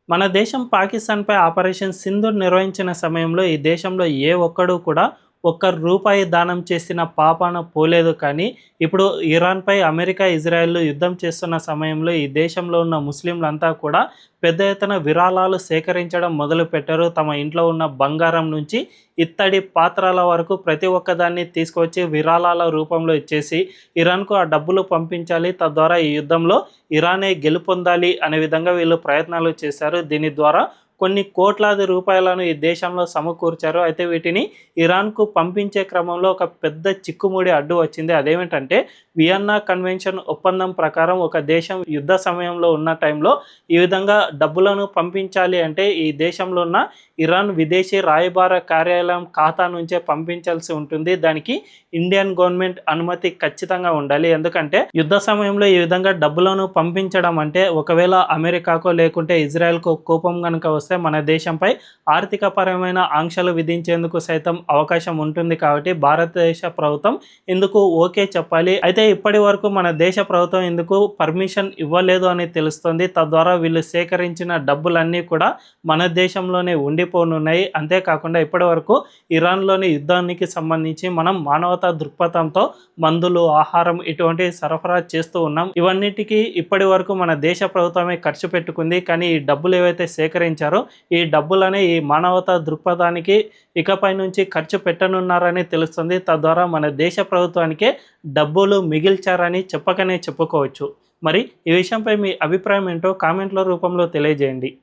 మన దేశం పాకిస్తాన్‌పై ఆపరేషన్ సింధూర్ నిర్వహించిన సమయంలో ఈ దేశంలో ఏ ఒక్కడు కూడా ఒక్క రూపాయి దానం చేసిన పాపాన పోలేదు. కానీ ఇప్పుడు ఇరాన్‌పై అమెరికా, ఇజ్రాయెల్‌లు యుద్ధం చేస్తున్న సమయంలో ఈ దేశంలో ఉన్న ముస్లింలంతా కూడా పెద్ద ఎత్తున విరాళాలు సేకరించడం మొదలుపెట్టారు. తమ ఇంట్లో ఉన్న బంగారం నుంచి ఇత్తడి పాత్రల వరకు ప్రతి ఒక్కదాన్ని తీసుకొచ్చి విరాళాల రూపంలో ఇచ్చేసి ఇరాన్‌కు ఆ డబ్బులు పంపించాలి. తద్వారా ఈ యుద్ధంలో ఇరానే గెలుపొందాలి అనే విధంగా వీళ్ళు ప్రయత్నాలు చేశారు. దీని ద్వారా కొన్ని కోట్లాది రూపాయలను ఈ దేశంలో సమకూర్చారు. అయితే వీటిని ఇరాన్‌కు పంపించే క్రమంలో ఒక పెద్ద చిక్కుముడి అడ్డు వచ్చింది. అదేమిటంటే వియన్నా కన్వెన్షన్ ఒప్పందం ప్రకారం ఒక దేశం యుద్ధ సమయంలో ఉన్న టైంలో ఈ విధంగా డబ్బులను పంపించాలి అంటే ఈ దేశంలో ఉన్న ఇరాన్ విదేశీ రాయబార కార్యాలయం ఖాతా నుంచే పంపించాల్సి ఉంటుంది. దానికి ఇండియన్ గవర్నమెంట్ అనుమతి ఖచ్చితంగా ఉండాలి. ఎందుకంటే యుద్ధ సమయంలో ఈ విధంగా డబ్బులను పంపించడం అంటే ఒకవేళ అమెరికాకో లేకుంటే ఇజ్రాయెల్‌కో కోపం గనుక వస్తే మన దేశంపై ఆర్థికపరమైన ఆంక్షలు విధించేందుకు సైతం అవకాశం ఉంటుంది. కాబట్టి భారతదేశ ప్రభుత్వం ఇందుకు ఓకే చెప్పాలి. అయితే ఇప్పటి వరకు మన దేశ ప్రభుత్వం ఇందుకు పర్మిషన్ ఇవ్వలేదు అని తెలుస్తుంది. తద్వారా వీళ్ళు సేకరించిన డబ్బులన్నీ కూడా మన దేశంలోనే ఉండిపోనున్నాయి. అంతేకాకుండా ఇప్పటి వరకు ఇరాన్లోని యుద్ధానికి సంబంధించి మనం మానవతా దృక్పథంతో మందులు, ఆహారం ఇటువంటి సరఫరా చేస్తూ ఉన్నాం. ఇవన్నిటికీ ఇప్పటి వరకు మన దేశ ప్రభుత్వమే ఖర్చు పెట్టుకుంది. కానీ ఈ డబ్బులు ఏవైతే సేకరించారో ఈ డబ్బులని ఈ మానవతా దృక్పథానికి ఇకపై నుంచి ఖర్చు పెట్టనున్నారని తెలుస్తుంది. తద్వారా మన దేశ ప్రభుత్వానికే డబ్బులు మిగిల్చారని చెప్పకనే చెప్పుకోవచ్చు. మరి ఈ విషయంపై మీ అభిప్రాయం ఏంటో కామెంట్ల రూపంలో తెలియజేయండి.